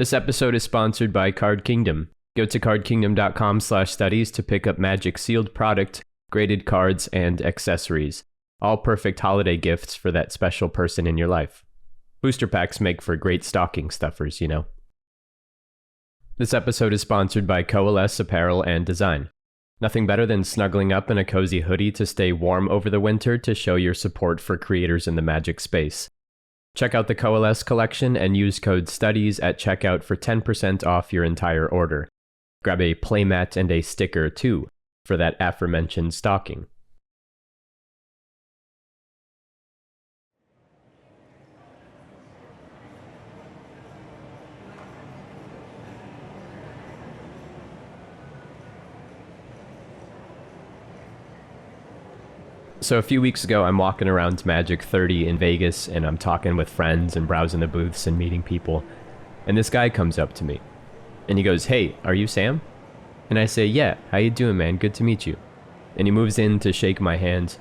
This episode is sponsored by Card Kingdom. Go to cardkingdom.com/studies to pick up Magic sealed product, graded cards, and accessories. All perfect holiday gifts for that special person in your life. Booster packs make for great stocking stuffers, you know. This episode is sponsored by Coalesce Apparel and Design. Nothing better than snuggling up in a cozy hoodie to stay warm over the winter to show your support for creators in the Magic space. Check out the Coalesce collection and use code STUDIES at checkout for 10% off your entire order. Grab a playmat and a sticker too, for that aforementioned stocking. So a few weeks ago, I'm walking around Magic 30 in Vegas, and I'm talking with friends and browsing the booths and meeting people. And this guy comes up to me, and he goes, "Hey, are you Sam?" And I say, "Yeah, how you doing, man? Good to meet you." And he moves in to shake my hand.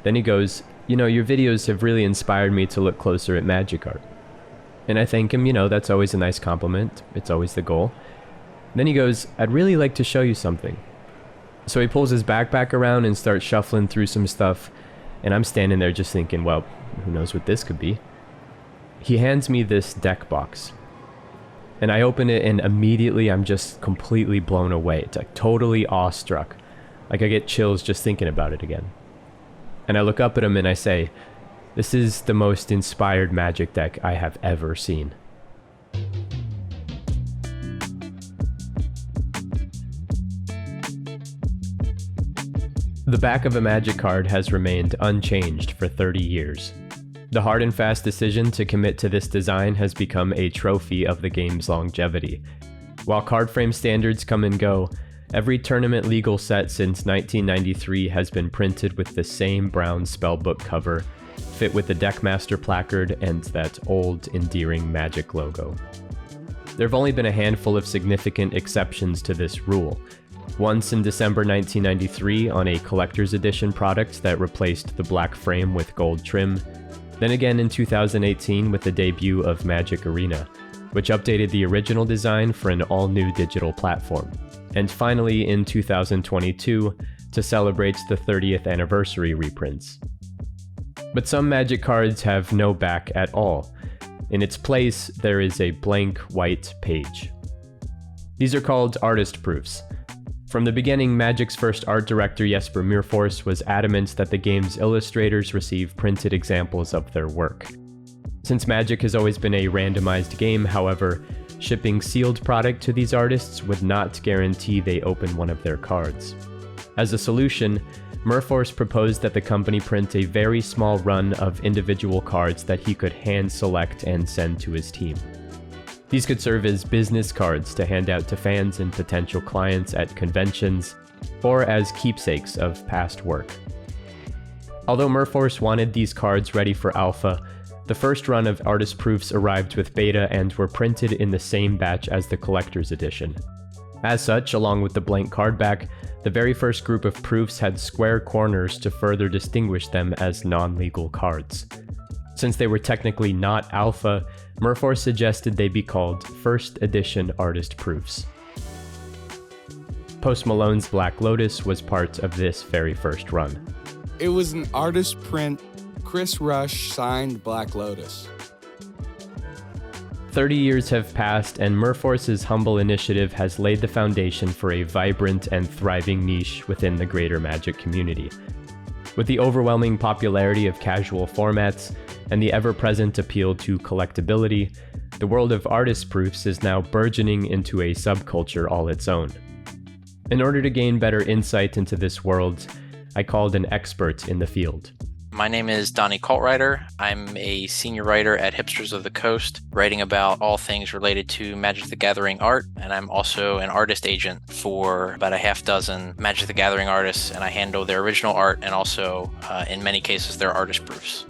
Then he goes, "You know, your videos have really inspired me to look closer at Magic art." And I thank him, that's always a nice compliment. It's always the goal. Then he goes, "I'd really like to show you something." So he pulls his backpack around and starts shuffling through some stuff, and I'm standing there just thinking, well, who knows what this could be. He hands me this deck box, and I open it, and immediately I'm just completely blown away. It's like totally awestruck. Like I get chills just thinking about it again. And I look up at him and I say, "This is the most inspired Magic deck I have ever seen." The back of a Magic card has remained unchanged for 30 years. The hard and fast decision to commit to this design has become a trophy of the game's longevity. While card frame standards come and go, every tournament legal set since 1993 has been printed with the same brown spellbook cover, fit with the Deckmaster placard and that old, endearing Magic logo. There have only been a handful of significant exceptions to this rule. Once in December 1993 on a collector's edition product that replaced the black frame with gold trim, then again in 2018 with the debut of Magic Arena, which updated the original design for an all-new digital platform, and finally in 2022 to celebrate the 30th anniversary reprints. But some Magic cards have no back at all. In its place, there is a blank white page. These are called artist proofs. From the beginning, Magic's first art director Jesper Myrfors was adamant that the game's illustrators receive printed examples of their work. Since Magic has always been a randomized game, however, shipping sealed product to these artists would not guarantee they open one of their cards. As a solution, Myrfors proposed that the company print a very small run of individual cards that he could hand select and send to his team. These could serve as business cards to hand out to fans and potential clients at conventions, or as keepsakes of past work. Although Myrfors wanted these cards ready for alpha, the first run of artist proofs arrived with beta and were printed in the same batch as the collector's edition. As such, along with the blank cardback, the very first group of proofs had square corners to further distinguish them as non-legal cards. Since they were technically not alpha, Myrfors suggested they be called First Edition Artist Proofs. Post Malone's Black Lotus was part of this very first run. It was an artist print, Chris Rush signed Black Lotus. 30 years have passed, and Myrfors's humble initiative has laid the foundation for a vibrant and thriving niche within the greater Magic community. With the overwhelming popularity of casual formats and the ever-present appeal to collectability, the world of artist proofs is now burgeoning into a subculture all its own. In order to gain better insight into this world, I called an expert in the field. My name is Donny Caltrider. I'm a senior writer at Hipsters of the Coast, writing about all things related to Magic the Gathering art, and I'm also an artist agent for about a half dozen Magic the Gathering artists, and I handle their original art and also, in many cases, their artist proofs.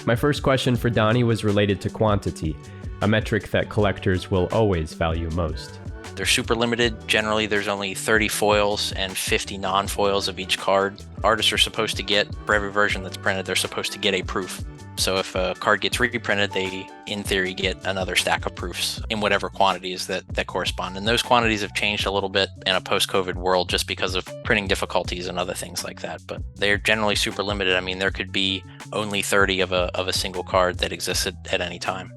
My first question for Donny was related to quantity, a metric that collectors will always value most. They're super limited. Generally, there's only 30 foils and 50 non-foils of each card. Artists are supposed to get, for every version that's printed, they're supposed to get a proof. So if a card gets reprinted, they, in theory, get another stack of proofs in whatever quantities that correspond. And those quantities have changed a little bit in a post-COVID world just because of printing difficulties and other things like that. But they're generally super limited. I mean, there could be only 30 of a single card that exists at any time.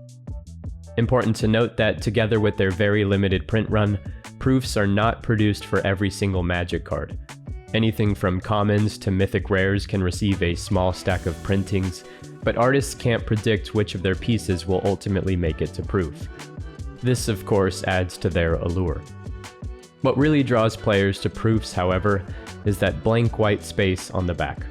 Important to note that together with their very limited print run, proofs are not produced for every single Magic card. Anything from commons to mythic rares can receive a small stack of printings, but artists can't predict which of their pieces will ultimately make it to proof. This, of course, adds to their allure. What really draws players to proofs, however, is that blank white space on the back.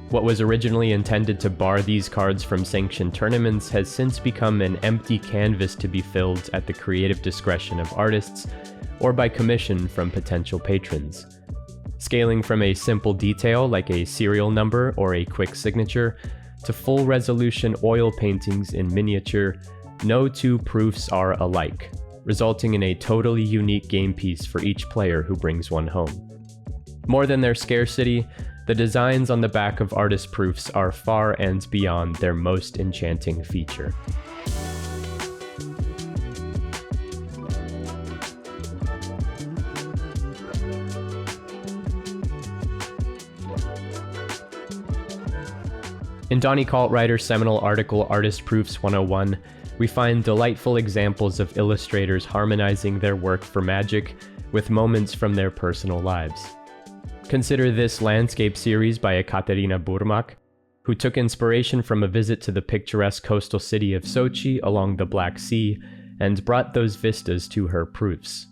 What was originally intended to bar these cards from sanctioned tournaments has since become an empty canvas to be filled at the creative discretion of artists or by commission from potential patrons. Scaling from a simple detail like a serial number or a quick signature to full resolution oil paintings in miniature, no two proofs are alike, resulting in a totally unique game piece for each player who brings one home. More than their scarcity, the designs on the back of artist proofs are far and beyond their most enchanting feature. In Donny Caltrider's seminal article Artist Proofs 101, we find delightful examples of illustrators harmonizing their work for Magic with moments from their personal lives. Consider this landscape series by Ekaterina Burmak, who took inspiration from a visit to the picturesque coastal city of Sochi along the Black Sea and brought those vistas to her proofs.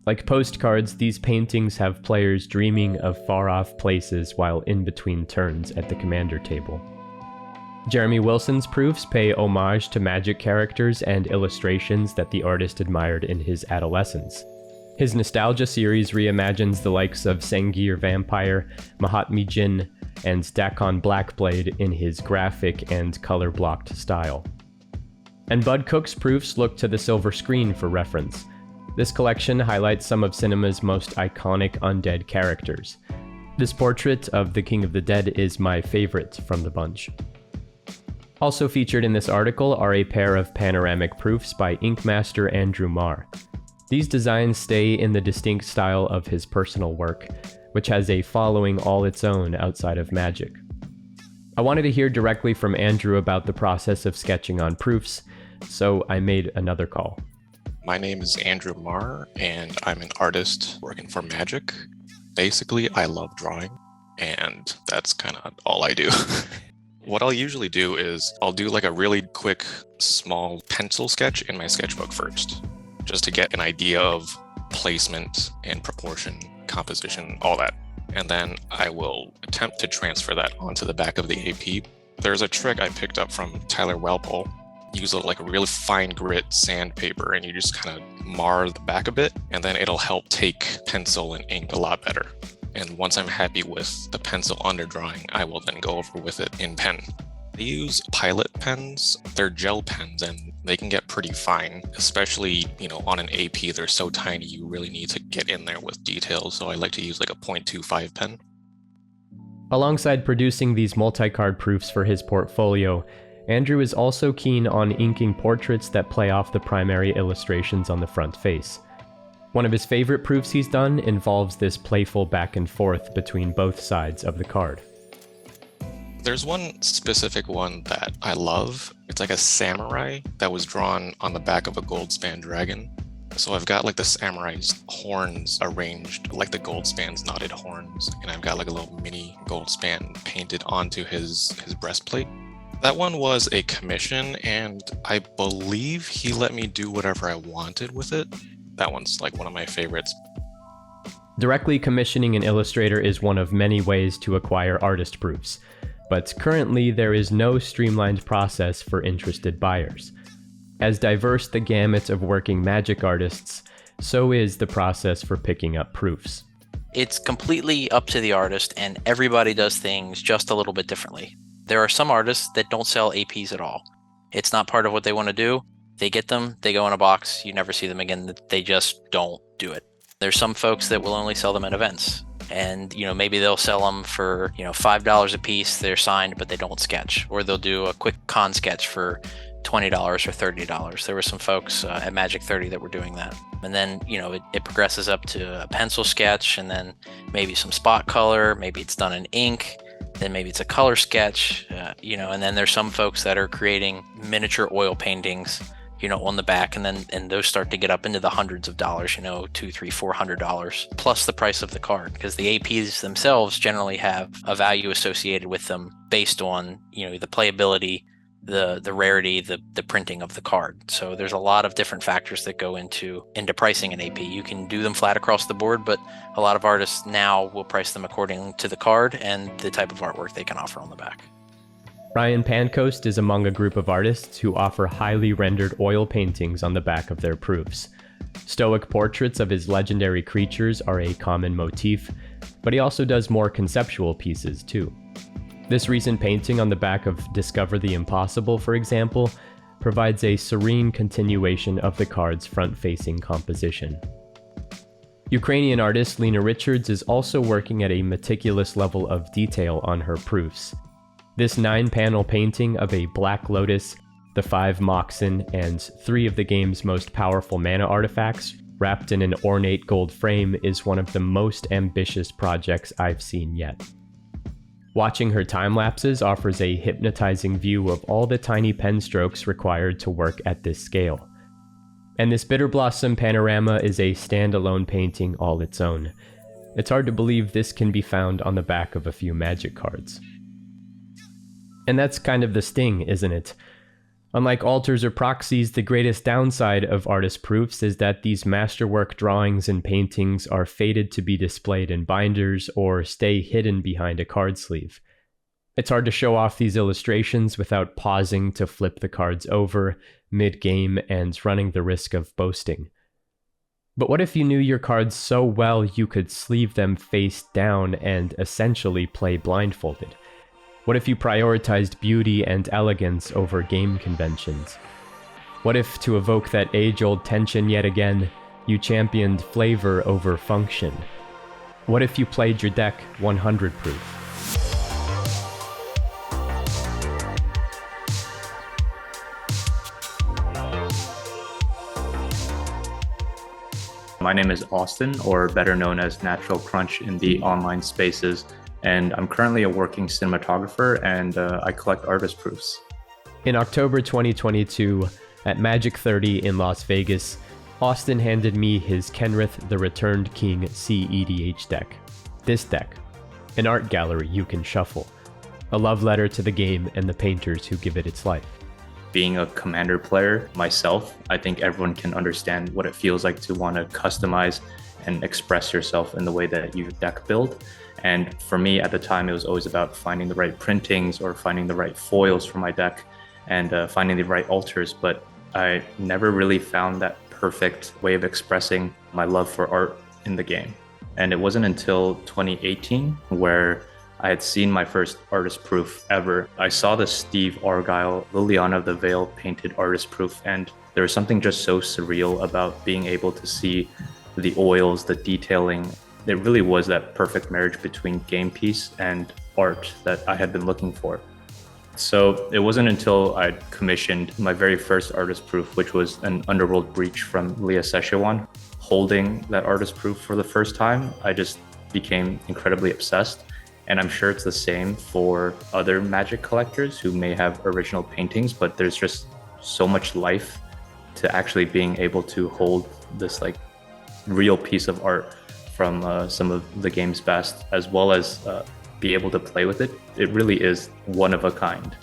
Like postcards, these paintings have players dreaming of far-off places while in between turns at the commander table. Jeremy Wilson's proofs pay homage to Magic characters and illustrations that the artist admired in his adolescence. His Nostalgia series reimagines the likes of Sengir Vampire, Mahatma Jin, and Dakon Blackblade in his graphic and color-blocked style. And Bud Cook's proofs look to the silver screen for reference. This collection highlights some of cinema's most iconic undead characters. This portrait of the King of the Dead is my favorite from the bunch. Also featured in this article are a pair of panoramic proofs by Inkmaster Andrew Marr. These designs stay in the distinct style of his personal work, which has a following all its own outside of Magic. I wanted to hear directly from Andrew about the process of sketching on proofs, so I made another call. My name is Andrew Marr, and I'm an artist working for Magic. Basically, I love drawing, and that's kind of all I do. What I'll usually do is I'll do like a really quick, small pencil sketch in my sketchbook first, just to get an idea of placement and proportion, composition, all that. And then I will attempt to transfer that onto the back of the AP. There's a trick I picked up from Tyler Welpole. Use like a really fine grit sandpaper and you just kind of mar the back a bit, and then it'll help take pencil and ink a lot better. And once I'm happy with the pencil underdrawing, I will then go over with it in pen. I use Pilot pens. They're gel pens and they can get pretty fine, especially, on an AP, they're so tiny, you really need to get in there with details. So I like to use like a 0.25 pen. Alongside producing these multi-card proofs for his portfolio, Andrew is also keen on inking portraits that play off the primary illustrations on the front face. One of his favorite proofs he's done involves this playful back and forth between both sides of the card. There's one specific one that I love. It's like a samurai that was drawn on the back of a Goldspan dragon. So I've got like the samurai's horns arranged like the Goldspan's knotted horns, and I've got like a little mini Goldspan painted onto his breastplate. That one was a commission, and I believe he let me do whatever I wanted with it. That one's like one of my favorites. Directly commissioning an illustrator is one of many ways to acquire artist proofs, but currently there is no streamlined process for interested buyers. As diverse the gamut of working Magic artists, so is the process for picking up proofs. It's completely up to the artist, and everybody does things just a little bit differently. There are some artists that don't sell APs at all. It's not part of what they want to do. They get them, they go in a box, you never see them again. They just don't do it. There's some folks that will only sell them at events. And, maybe they'll sell them for, $5 a piece. They're signed, but they don't sketch. Or they'll do a quick con sketch for $20 or $30. There were some folks at Magic 30 that were doing that. And then, it progresses up to a pencil sketch, and then maybe some spot color. Maybe it's done in ink. Then maybe it's a color sketch, and then there's some folks that are creating miniature oil paintings, on the back, and those start to get up into the hundreds of dollars, $200, $300, $400, plus the price of the card, because the APs themselves generally have a value associated with them based on, the playability, the rarity, the printing of the card. So there's a lot of different factors that go into pricing an AP. You can do them flat across the board, but a lot of artists now will price them according to the card and the type of artwork they can offer on the back. Ryan Pancoast is among a group of artists who offer highly rendered oil paintings on the back of their proofs. Stoic portraits of his legendary creatures are a common motif, but he also does more conceptual pieces too. This recent painting on the back of Discover the Impossible, for example, provides a serene continuation of the card's front-facing composition. Ukrainian artist Lena Richards is also working at a meticulous level of detail on her proofs. This 9-panel painting of a Black Lotus, the 5 Moxen, and 3 of the game's most powerful mana artifacts, wrapped in an ornate gold frame, is one of the most ambitious projects I've seen yet. Watching her time-lapses offers a hypnotizing view of all the tiny pen strokes required to work at this scale. And this Bitter Blossom panorama is a standalone painting all its own. It's hard to believe this can be found on the back of a few Magic cards. And that's kind of the sting, isn't it? Unlike altars or proxies, the greatest downside of artist proofs is that these masterwork drawings and paintings are fated to be displayed in binders or stay hidden behind a card sleeve. It's hard to show off these illustrations without pausing to flip the cards over mid-game and running the risk of boasting. But what if you knew your cards so well you could sleeve them face down and essentially play blindfolded? What if you prioritized beauty and elegance over game conventions? What if, to evoke that age-old tension yet again, you championed flavor over function? What if you played your deck 100 proof? My name is Austin, or better known as Natural Crunch in the online spaces, and I'm currently a working cinematographer, and I collect artist proofs. In October 2022, at Magic 30 in Las Vegas, Austin handed me his Kenrith the Returned King CEDH deck. This deck, an art gallery you can shuffle, a love letter to the game and the painters who give it its life. Being a Commander player myself, I think everyone can understand what it feels like to want to customize and express yourself in the way that you deck build. And for me at the time, it was always about finding the right printings or finding the right foils for my deck and finding the right altars. But I never really found that perfect way of expressing my love for art in the game. And it wasn't until 2018 where I had seen my first artist proof ever. I saw the Steve Argyle Liliana of the Veil painted artist proof, and there was something just so surreal about being able to see the oils, the detailing. It really was that perfect marriage between game piece and art that I had been looking for. So it wasn't until I commissioned my very first artist proof, which was an Underworld Breach from Leah Szechuan. Holding that artist proof for the first time, I just became incredibly obsessed. And I'm sure it's the same for other Magic collectors who may have original paintings, but there's just so much life to actually being able to hold this like real piece of art from some of the game's best, as well as be able to play with it. It really is one of a kind.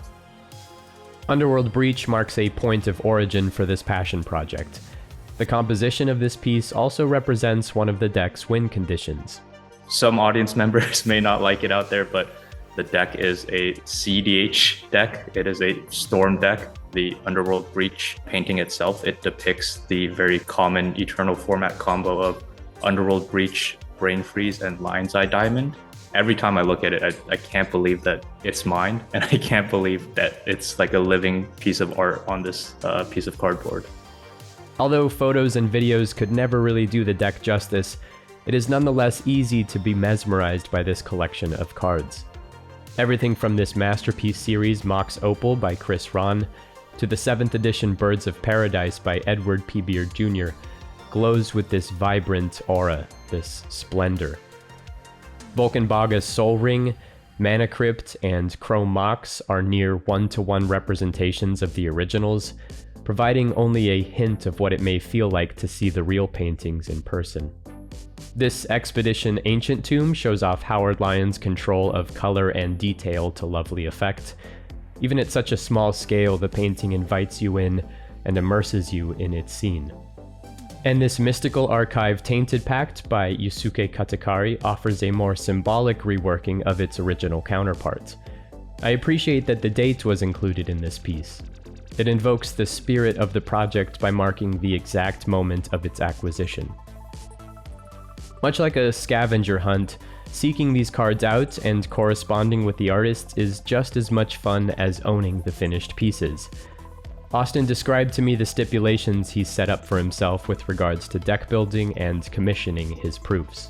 Underworld Breach marks a point of origin for this passion project. The composition of this piece also represents one of the deck's win conditions. Some audience members may not like it out there, but the deck is a CEDH deck. It is a storm deck. The Underworld Breach painting itself, it depicts the very common Eternal format combo of Underworld Breach, Brain Freeze, and Lion's Eye Diamond. every time I look at it, I can't believe that it's mine, and I can't believe that it's like a living piece of art on this piece of cardboard. Although photos and videos could never really do the deck justice, it is nonetheless easy to be mesmerized by this collection of cards. Everything from this masterpiece series Mox Opal by Chris Ron to the 7th edition Birds of Paradise by Edward P. Beard Jr. glows with this vibrant aura, this splendor. Volkenbaga's Soul Ring, Mana Crypt, and Chrome Mox are near one-to-one representations of the originals, providing only a hint of what it may feel like to see the real paintings in person. This Expedition Ancient Tomb shows off Howard Lyon's control of color and detail to lovely effect. Even at such a small scale, the painting invites you in and immerses you in its scene. And this Mystical Archive Tainted Pact by Yusuke Katakari offers a more symbolic reworking of its original counterpart. I appreciate that the date was included in this piece. It invokes the spirit of the project by marking the exact moment of its acquisition. Much like a scavenger hunt, seeking these cards out and corresponding with the artists is just as much fun as owning the finished pieces. Austin described to me the stipulations he's set up for himself with regards to deck building and commissioning his proofs.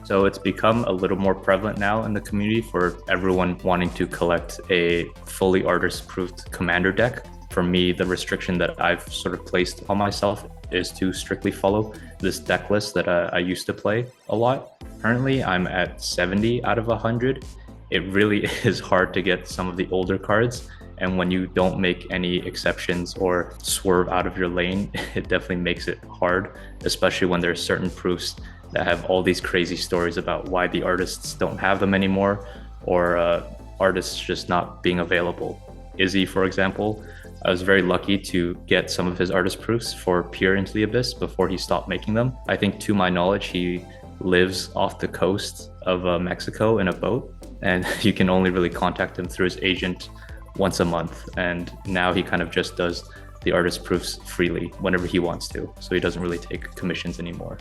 So it's become a little more prevalent now in the community for everyone wanting to collect a fully artist-proofed commander deck. For me, the restriction that I've sort of placed on myself is to strictly follow this deck list that I used to play a lot. Currently, I'm at 70 out of 100. It really is hard to get some of the older cards, and when you don't make any exceptions or swerve out of your lane, it definitely makes it hard, especially when there's certain proofs that have all these crazy stories about why the artists don't have them anymore, or artists just not being available. Izzy, for example, I was very lucky to get some of his artist proofs for Peer into the Abyss before he stopped making them. I think, to my knowledge, he lives off the coast of Mexico in a boat, and you can only really contact him through his agent once a month. And now he kind of just does the artist proofs freely whenever he wants to, so he doesn't really take commissions anymore.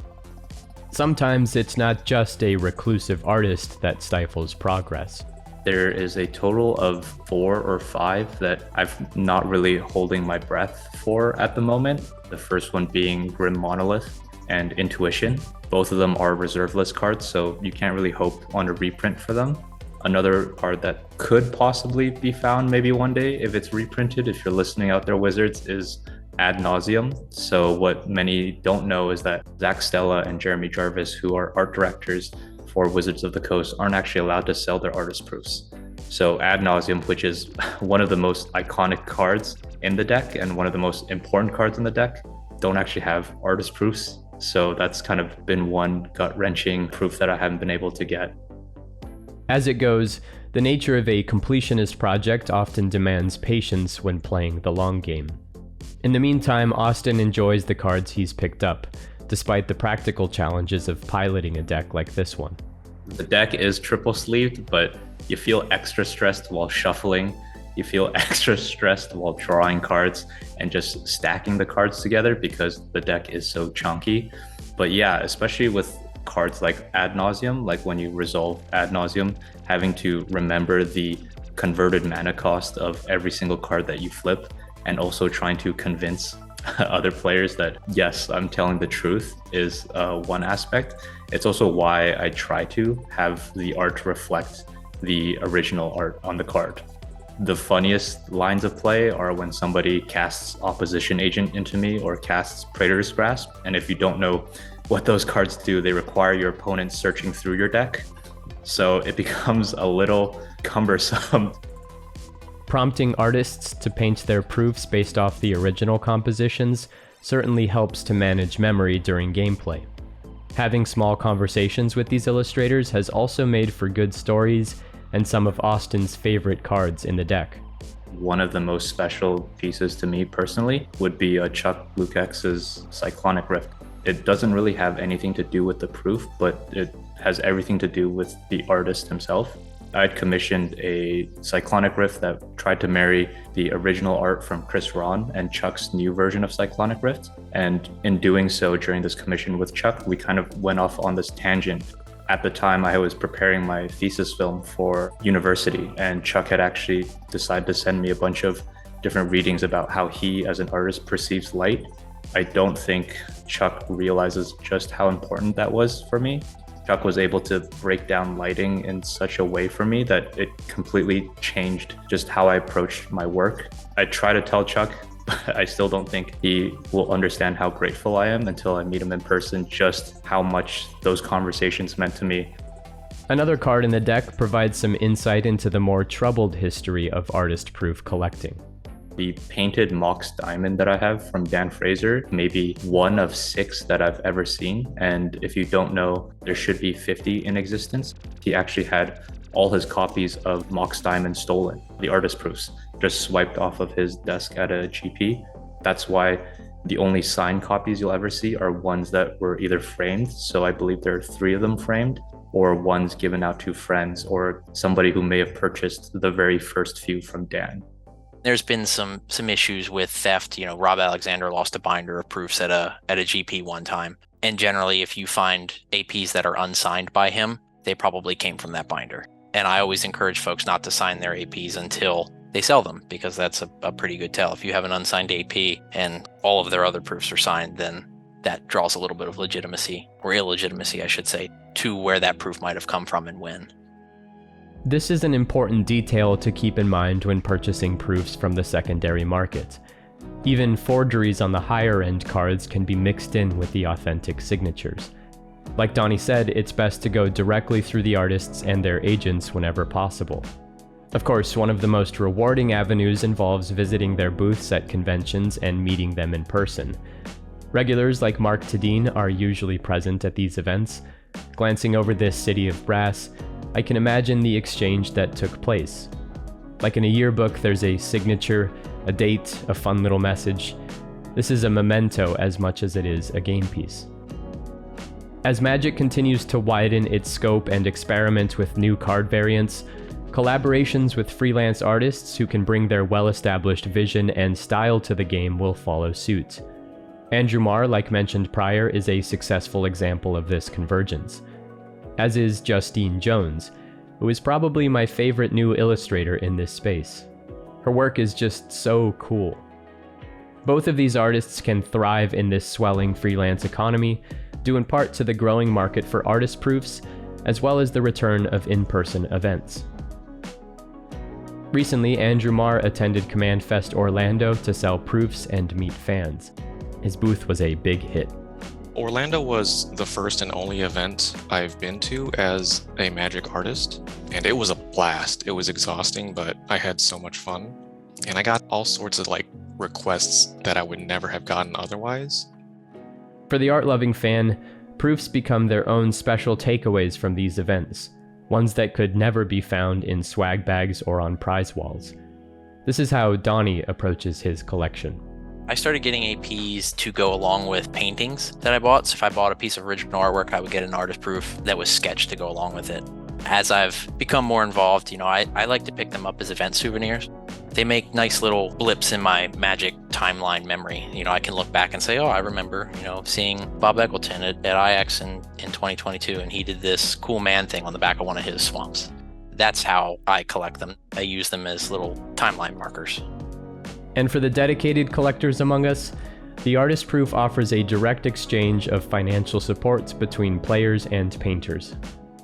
Sometimes it's not just a reclusive artist that stifles progress. There is a total of 4 or 5 that I'm not really holding my breath for at the moment. The first one being Grim Monolith and Intuition. Both of them are reserve list cards, so you can't really hope on a reprint for them. Another card that could possibly be found maybe one day if it's reprinted, if you're listening out there, Wizards, is Ad Nauseam. So what many don't know is that Zach Stella and Jeremy Jarvis, who are art directors for Wizards of the Coast, aren't actually allowed to sell their artist proofs. So Ad Nauseam, which is one of the most iconic cards in the deck and one of the most important cards in the deck, don't actually have artist proofs. So that's kind of been one gut-wrenching proof that I haven't been able to get. As it goes, the nature of a completionist project often demands patience when playing the long game. In the meantime, Austin enjoys the cards he's picked up, despite the practical challenges of piloting a deck like this one. The deck is triple sleeved, but you feel extra stressed while shuffling. You feel extra stressed while drawing cards and just stacking the cards together because the deck is so chunky. But yeah, especially with cards like Ad Nauseam, like when you resolve Ad Nauseam, having to remember the converted mana cost of every single card that you flip, and also trying to convince other players that, yes, I'm telling the truth, is one aspect. It's also why I try to have the art reflect the original art on the card. The funniest lines of play are when somebody casts Opposition Agent into me or casts Praetor's Grasp, and if you don't know what those cards do, they require your opponent searching through your deck. So it becomes a little cumbersome. Prompting artists to paint their proofs based off the original compositions certainly helps to manage memory during gameplay. Having small conversations with these illustrators has also made for good stories and some of Austin's favorite cards in the deck. One of the most special pieces to me personally would be Chuck Lukex's Cyclonic Rift. It doesn't really have anything to do with the proof, but it has everything to do with the artist himself. I'd commissioned a Cyclonic Rift that tried to marry the original art from Chris Ron and Chuck's new version of Cyclonic Rift. And in doing so, during this commission with Chuck, we kind of went off on this tangent At the time, I was preparing my thesis film for university, and Chuck had actually decided to send me a bunch of different readings about how he, as an artist, perceives light. I don't think Chuck realizes just how important that was for me. Chuck was able to break down lighting in such a way for me that it completely changed just how I approached my work. I try to tell Chuck, but I still don't think he will understand how grateful I am until I meet him in person, just how much those conversations meant to me. Another card in the deck provides some insight into the more troubled history of artist-proof collecting. The painted Mox diamond that I have from Dan Fraser, maybe one of 6 that I've ever seen. And if you don't know, there should be 50 in existence. He actually had all his copies of Mox diamond stolen, the artist proofs, just swiped off of his desk at a GP. That's why the only signed copies you'll ever see are ones that were either framed, so I believe there are 3 of them framed, or ones given out to friends or somebody who may have purchased the very first few from Dan. There's been some issues with theft. Rob Alexander lost a binder of proofs at a GP one time. And generally, if you find APs that are unsigned by him, they probably came from that binder. And I always encourage folks not to sign their APs until they sell them, because that's a pretty good tell. If you have an unsigned AP and all of their other proofs are signed, then that draws a little bit of legitimacy, or illegitimacy, I should say, to where that proof might have come from and when. This is an important detail to keep in mind when purchasing proofs from the secondary market. Even forgeries on the higher end cards can be mixed in with the authentic signatures. Like Donny said, it's best to go directly through the artists and their agents whenever possible. Of course, one of the most rewarding avenues involves visiting their booths at conventions and meeting them in person. Regulars like Mark Tadine are usually present at these events. Glancing over this city of brass, I can imagine the exchange that took place. Like in a yearbook, there's a signature, a date, a fun little message. This is a memento as much as it is a game piece. As Magic continues to widen its scope and experiment with new card variants, collaborations with freelance artists who can bring their well-established vision and style to the game will follow suit. Andrew Marr, like mentioned prior, is a successful example of this convergence, as is Justine Jones, who is probably my favorite new illustrator in this space. Her work is just so cool. Both of these artists can thrive in this swelling freelance economy, due in part to the growing market for artist proofs, as well as the return of in-person events. Recently, Andrew Marr attended Command Fest Orlando to sell proofs and meet fans. His booth was a big hit. Orlando was the first and only event I've been to as a Magic artist, and it was a blast. It was exhausting, but I had so much fun. And I got all sorts of requests that I would never have gotten otherwise. For the art-loving fan, proofs become their own special takeaways from these events, ones that could never be found in swag bags or on prize walls. This is how Donny approaches his collection. I started getting APs to go along with paintings that I bought. So if I bought a piece of original artwork, I would get an artist proof that was sketched to go along with it. As I've become more involved, I like to pick them up as event souvenirs. They make nice little blips in my Magic timeline memory. I can look back and say, oh, I remember, seeing Bob Eggleton at IX in 2022, and he did this cool man thing on the back of one of his swamps. That's how I collect them. I use them as little timeline markers. And for the dedicated collectors among us, the artist proof offers a direct exchange of financial support between players and painters.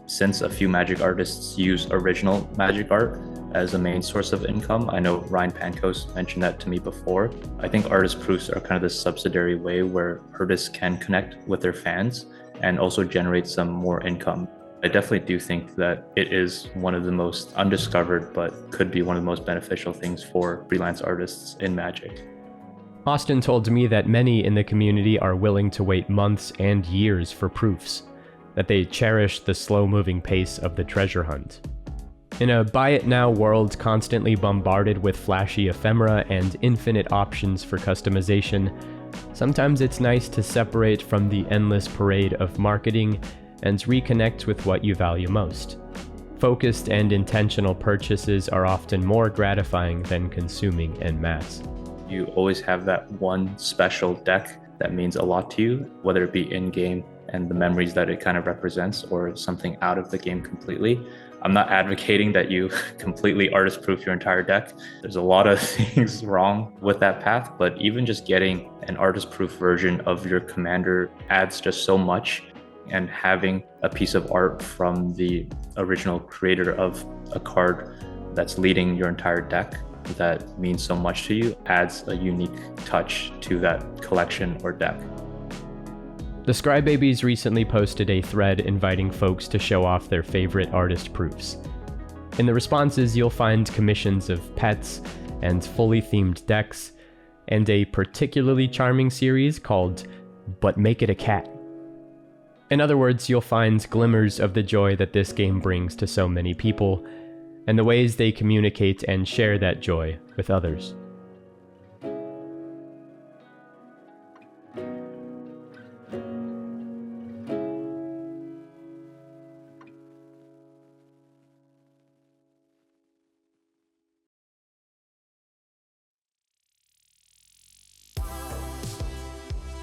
Since a few Magic artists use original Magic art as a main source of income, I know Ryan Pankos mentioned that to me before. I think artist proofs are kind of this subsidiary way where artists can connect with their fans and also generate some more income. I definitely do think that it is one of the most undiscovered, but could be one of the most beneficial things for freelance artists in Magic. Austin told me that many in the community are willing to wait months and years for proofs, that they cherish the slow-moving pace of the treasure hunt. In a buy-it-now world constantly bombarded with flashy ephemera and infinite options for customization, sometimes it's nice to separate from the endless parade of marketing and reconnect with what you value most. Focused and intentional purchases are often more gratifying than consuming en masse. You always have that one special deck that means a lot to you, whether it be in-game and the memories that it kind of represents, or something out of the game completely. I'm not advocating that you completely artist-proof your entire deck. There's a lot of things wrong with that path, but even just getting an artist-proof version of your commander adds just so much, and having a piece of art from the original creator of a card that's leading your entire deck that means so much to you adds a unique touch to that collection or deck. The Scrybabies recently posted a thread inviting folks to show off their favorite artist proofs. In the responses, you'll find commissions of pets and fully themed decks, and a particularly charming series called But Make It a Cat. In other words, you'll find glimmers of the joy that this game brings to so many people, and the ways they communicate and share that joy with others.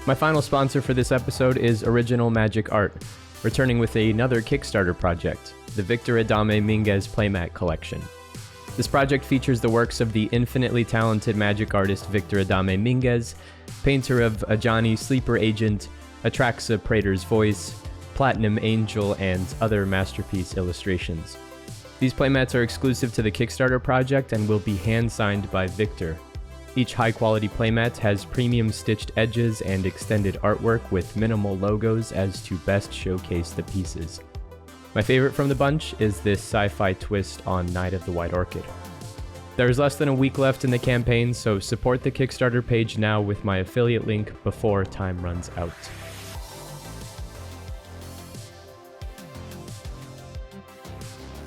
My final sponsor for this episode is Original Magic Art, returning with another Kickstarter project, the Victor Adame Minguez Playmat Collection. This project features the works of the infinitely talented magic artist Victor Adame Minguez, painter of Ajani Sleeper Agent, Atraxa Praetor's Voice, Platinum Angel, and other masterpiece illustrations. These playmats are exclusive to the Kickstarter project and will be hand-signed by Victor. Each high-quality playmat has premium stitched edges and extended artwork with minimal logos as to best showcase the pieces. My favorite from the bunch is this sci-fi twist on Night of the White Orchid. There's less than a week left in the campaign, so support the Kickstarter page now with my affiliate link before time runs out.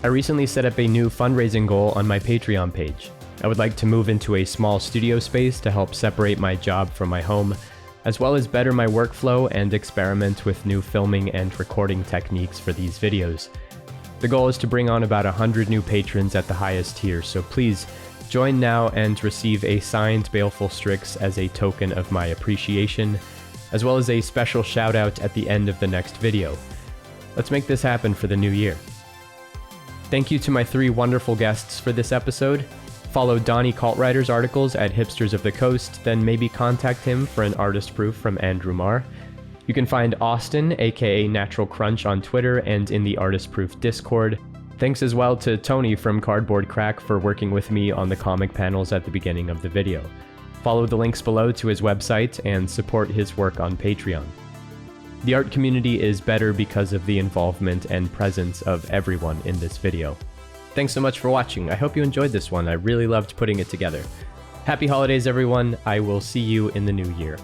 I recently set up a new fundraising goal on my Patreon page. I would like to move into a small studio space to help separate my job from my home, as well as better my workflow and experiment with new filming and recording techniques for these videos. The goal is to bring on about 100 new patrons at the highest tier, so please join now and receive a signed Baleful Strix as a token of my appreciation, as well as a special shout out at the end of the next video. Let's make this happen for the new year. Thank you to my 3 wonderful guests for this episode. Follow Donny Caltrider's articles at Hipsters of the Coast, then maybe contact him for an artist proof from Andrew Marr. You can find Austin, aka Natural Crunch, on Twitter and in the Artist Proof Discord. Thanks as well to Tony from Cardboard Crack for working with me on the comic panels at the beginning of the video. Follow the links below to his website and support his work on Patreon. The art community is better because of the involvement and presence of everyone in this video. Thanks so much for watching. I hope you enjoyed this one. I really loved putting it together. Happy holidays, everyone. I will see you in the new year.